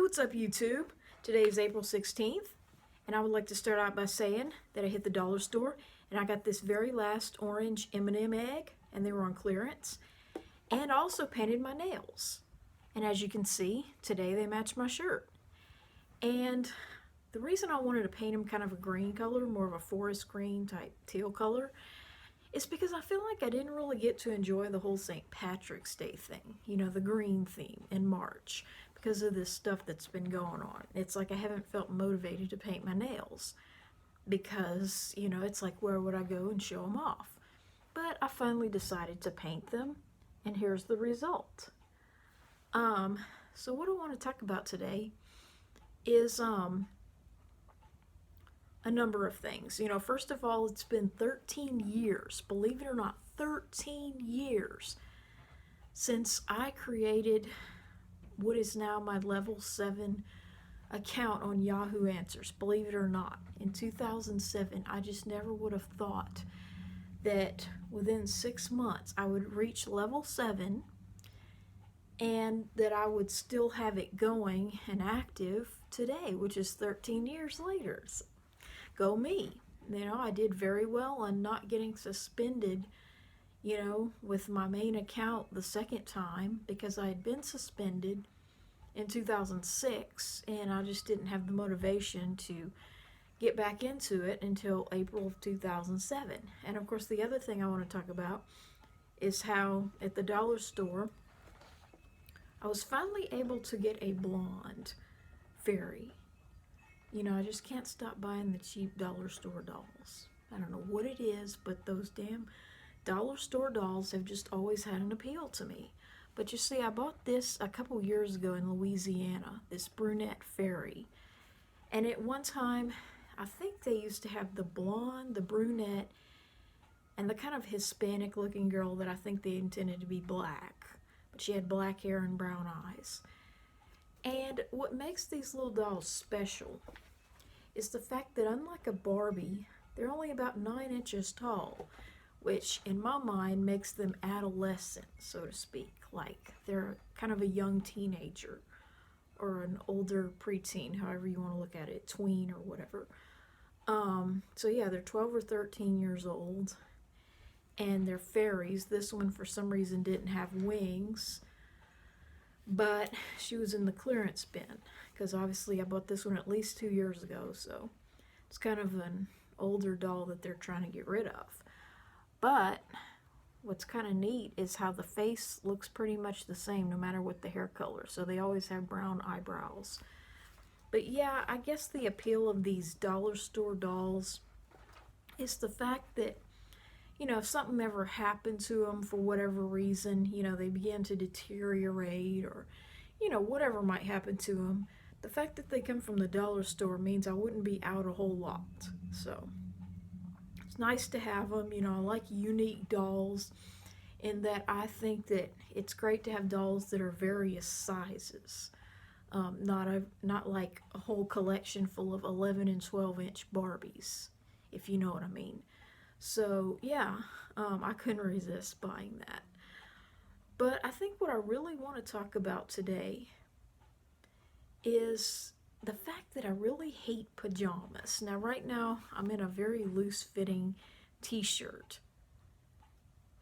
What's up, YouTube? Today is April 16th, and I would like to start out by saying that I hit the dollar store and I got this very last orange M&M egg, and they were on clearance, and I also painted my nails. And as you can see, today they match my shirt. And the reason I wanted to paint them kind of a green color, more of a forest green type teal color, is because I feel like I didn't really get to enjoy the whole St. Patrick's Day thing, the green theme in March, because of this stuff that's been going on. It's like I haven't felt motivated to paint my nails because, it's like, where would I go and show them off? But I finally decided to paint them, and here's the result. So what I want to talk about today is a number of things. First of all, it's been 13 years, believe it or not, 13 years since I created what is now my level 7 account on Yahoo Answers, believe it or not. In 2007, I just never would have thought that within 6 months I would reach level 7 and that I would still have it going and active today, which is 13 years later. So, go me. I did very well on not getting suspended, with my main account the second time, because I had been suspended in 2006 and I just didn't have the motivation to get back into it until April of 2007. And of course, the other thing I want to talk about is how at the dollar store I was finally able to get a blonde fairy. I just can't stop buying the cheap dollar store dolls. I don't know what it is, but those damn dollar store dolls have just always had an appeal to me. But you see, I bought this a couple years ago in Louisiana, this brunette fairy. And at one time, I think they used to have the blonde, the brunette, and the kind of Hispanic looking girl that I think they intended to be black. But she had black hair and brown eyes. And what makes these little dolls special is the fact that, unlike a Barbie, they're only about 9 inches tall, which in my mind makes them adolescent, so to speak. Like they're kind of a young teenager or an older preteen, however you want to look at it, tween or whatever. So yeah, they're 12 or 13 years old, and they're fairies. This one, for some reason, didn't have wings, but she was in the clearance bin, because obviously I bought this one at least 2 years ago, so it's kind of an older doll that they're trying to get rid of. But what's kind of neat is how the face looks pretty much the same no matter what the hair color, so they always have brown eyebrows. But yeah, I guess the appeal of these dollar store dolls is the fact that, if something ever happened to them for whatever reason, they begin to deteriorate or, whatever might happen to them, the fact that they come from the dollar store means I wouldn't be out a whole lot. So it's nice to have them. I like unique dolls in that I think that it's great to have dolls that are various sizes. Not like a whole collection full of 11 and 12 inch Barbies, if you know what I mean. So yeah, I couldn't resist buying that. But I think what I really want to talk about today is the fact that I really hate pajamas. Now right now I'm in a very loose fitting t-shirt,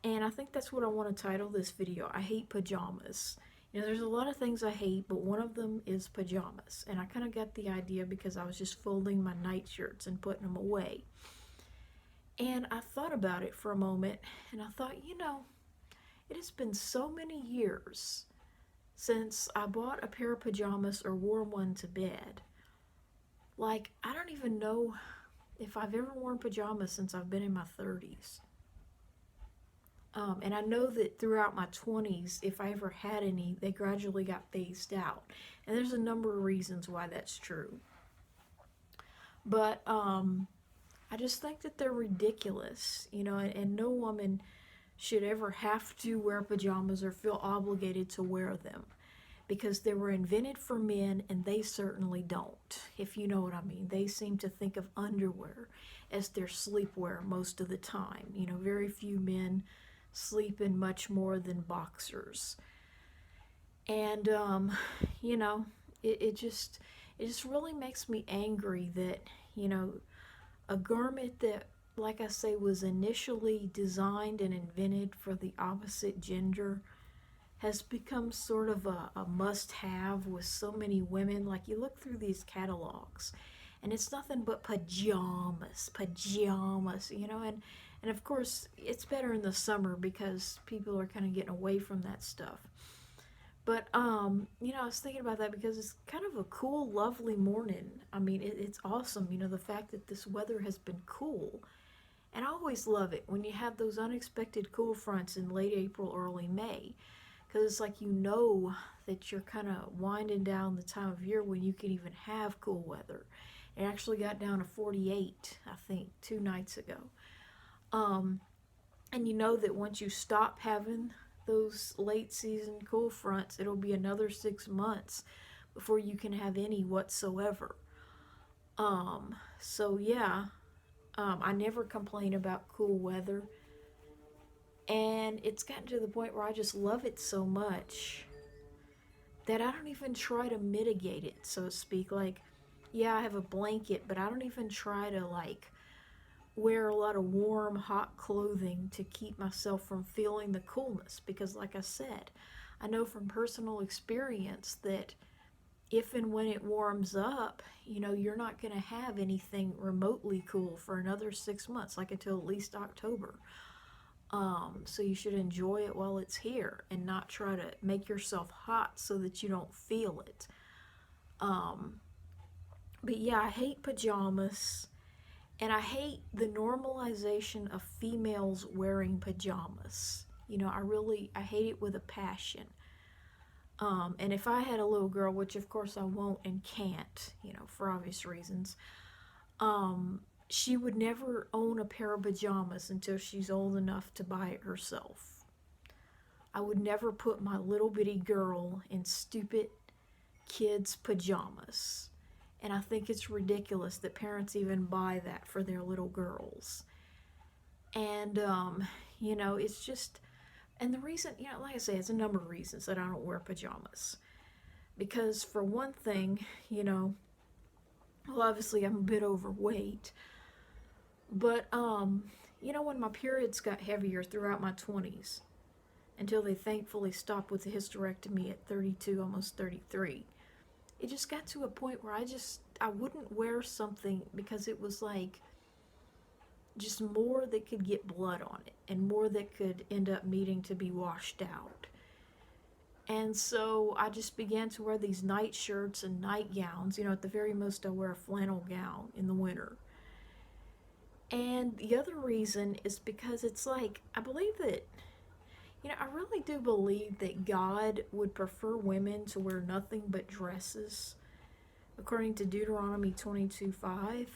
and I think that's what I want to title this video. I hate pajamas. There's a lot of things I hate, but one of them is pajamas. And I kind of got the idea because I was just folding my night shirts and putting them away. And I thought about it for a moment, and I thought, it has been so many years since I bought a pair of pajamas or wore one to bed. Like, I don't even know if I've ever worn pajamas since I've been in my 30s. And I know that throughout my 20s, if I ever had any, they gradually got phased out. And there's a number of reasons why that's true. But I just think that they're ridiculous, and no woman should ever have to wear pajamas or feel obligated to wear them, because they were invented for men and they certainly don't, if you know what I mean. They seem to think of underwear as their sleepwear most of the time. Very few men sleep in much more than boxers. And, it just really makes me angry that, you know, a garment that, like I say, was initially designed and invented for the opposite gender has become sort of a must have with so many women. Like, you look through these catalogs and it's nothing but pajamas, pajamas, you know, and of course it's better in the summer because people are kind of getting away from that stuff. But you know, I was thinking about that because it's kind of a cool, lovely morning. I mean, it's awesome, you know, the fact that this weather has been cool. And I always love it when you have those unexpected cool fronts in late April, early May, because it's like, you know, that you're kind of winding down the time of year when you can even have cool weather. It actually got down to 48, I think, 2 nights ago. Um, and you know that once you stop having those late season cool fronts, it'll be another 6 months before you can have any whatsoever. So yeah, I never complain about cool weather, and it's gotten to the point where I just love it so much that I don't even try to mitigate it, so to speak. Like, yeah, I have a blanket, but I don't even try to, like, wear a lot of warm, hot clothing to keep myself from feeling the coolness. Because, like I said, I know from personal experience that if and when it warms up, you know, you're not going to have anything remotely cool for another 6 months, like until at least October. So you should enjoy it while it's here and not try to make yourself hot so that you don't feel it. Um, but yeah, I hate pajamas, and I hate the normalization of females wearing pajamas. You know, I hate it with a passion. And if I had a little girl, which of course I won't and can't, you know, for obvious reasons, um, she would never own a pair of pajamas until she's old enough to buy it herself. I would never put my little bitty girl in stupid kids' pajamas. And I think it's ridiculous that parents even buy that for their little girls. And, you know, it's just, and the reason, you know, like I say, it's a number of reasons that I don't wear pajamas. Because, for one thing, you know, well, obviously I'm a bit overweight. But, you know, when my periods got heavier throughout my 20s, until they thankfully stopped with the hysterectomy at 32, almost 33, it just got to a point where I wouldn't wear something because it was like just more that could get blood on it and more that could end up needing to be washed out. And so I just began to wear these night shirts and nightgowns. You know, at the very most, I wear a flannel gown in the winter. And the other reason is because it's like, I believe that, you know, I really do believe that God would prefer women to wear nothing but dresses, according to Deuteronomy 22:5.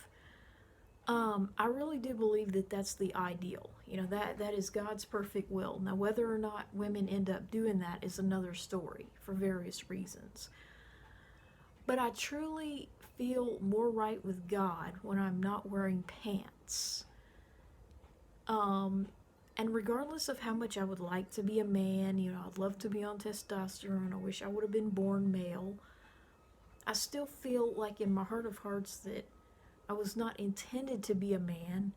I really do believe that that's the ideal. You know, that is God's perfect will. Now, whether or not women end up doing that is another story for various reasons. But I truly feel more right with God when I'm not wearing pants. Um, and regardless of how much I would like to be a man, you know, I'd love to be on testosterone. I wish I would have been born male. I still feel like in my heart of hearts that I was not intended to be a man,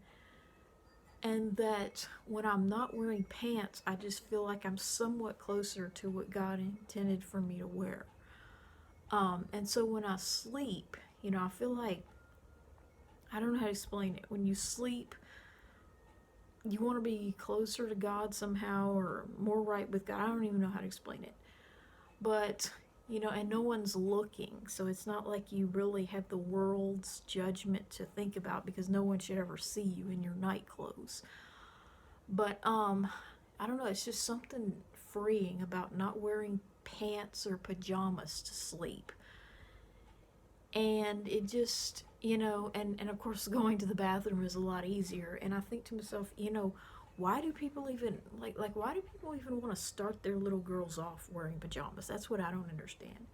and that when I'm not wearing pants, I just feel like I'm somewhat closer to what God intended for me to wear. And so when I sleep, you know, I feel like, I don't know how to explain it. When you sleep, you want to be closer to God somehow or more right with God. I don't even know how to explain it. But, you know, and no one's looking. So it's not like you really have the world's judgment to think about because no one should ever see you in your night clothes. But, I don't know. It's just something freeing about not wearing pants or pajamas to sleep. And it just, you know, and of course going to the bathroom is a lot easier. And I think to myself, you know, why do people even, like why do people even want to start their little girls off wearing pajamas? That's what I don't understand.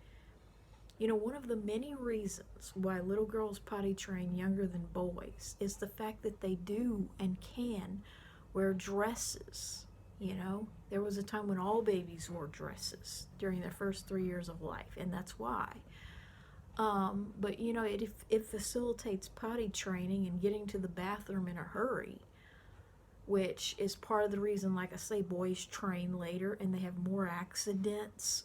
You know, one of the many reasons why little girls potty train younger than boys is the fact that they do and can wear dresses. You know, there was a time when all babies wore dresses during their first 3 years of life, and that's why. But you know, it facilitates potty training and getting to the bathroom in a hurry, which is part of the reason, like I say, boys train later and they have more accidents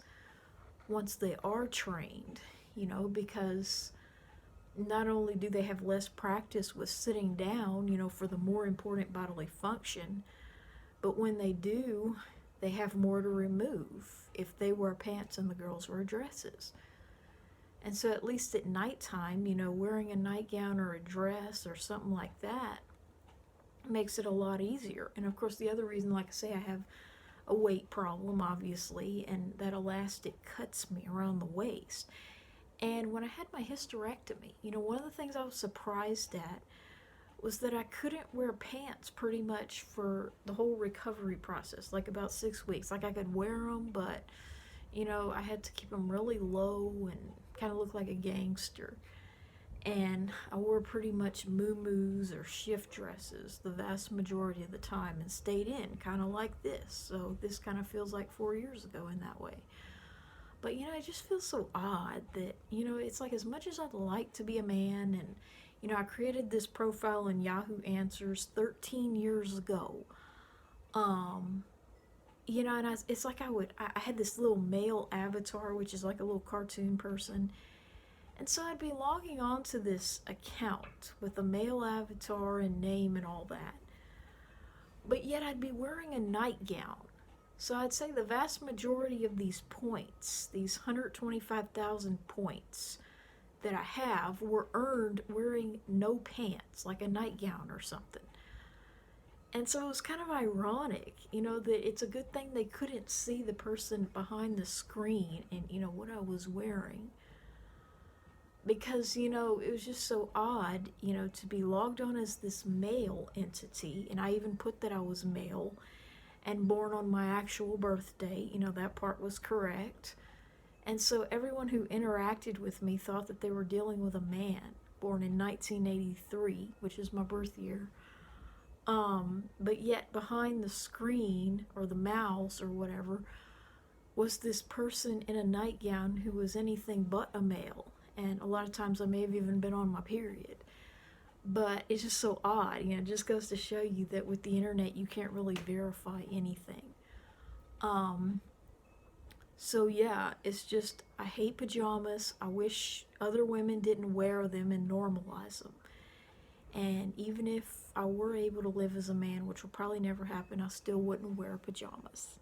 once they are trained, you know, because not only do they have less practice with sitting down, you know, for the more important bodily function, but when they do, they have more to remove if they wear pants and the girls wear dresses. And so, at least at nighttime, you know, wearing a nightgown or a dress or something like that makes it a lot easier. And of course, the other reason, like I say, I have a weight problem, obviously, and that elastic cuts me around the waist. And when I had my hysterectomy, you know, one of the things I was surprised at was that I couldn't wear pants pretty much for the whole recovery process, like about 6 weeks. Like I could wear them, but, you know, I had to keep them really low and kind of look like a gangster. And I wore pretty much muumuus or shift dresses the vast majority of the time and stayed in, kind of like this. So this kind of feels like 4 years ago in that way. But you know, it just feels so odd that, you know, it's like as much as I'd like to be a man, and, you know, I created this profile in Yahoo Answers 13 years ago. Um, you know, and it's like I had this little male avatar, which is like a little cartoon person. And so I'd be logging on to this account with a male avatar and name and all that. But yet I'd be wearing a nightgown. So I'd say the vast majority of these points, these 125,000 points that I have, were earned wearing no pants, like a nightgown or something. And so it was kind of ironic, you know, that it's a good thing they couldn't see the person behind the screen and, you know, what I was wearing. Because, you know, it was just so odd, you know, to be logged on as this male entity. And I even put that I was male and born on my actual birthday. You know, that part was correct. And so everyone who interacted with me thought that they were dealing with a man born in 1983, which is my birth year. But yet behind the screen or the mouse or whatever was this person in a nightgown who was anything but a male. And a lot of times I may have even been on my period. But it's just so odd, you know, it just goes to show you that with the internet you can't really verify anything. Um, so yeah, it's just, I hate pajamas. I wish other women didn't wear them and normalize them. And even if I were able to live as a man, which will probably never happen, I still wouldn't wear pajamas.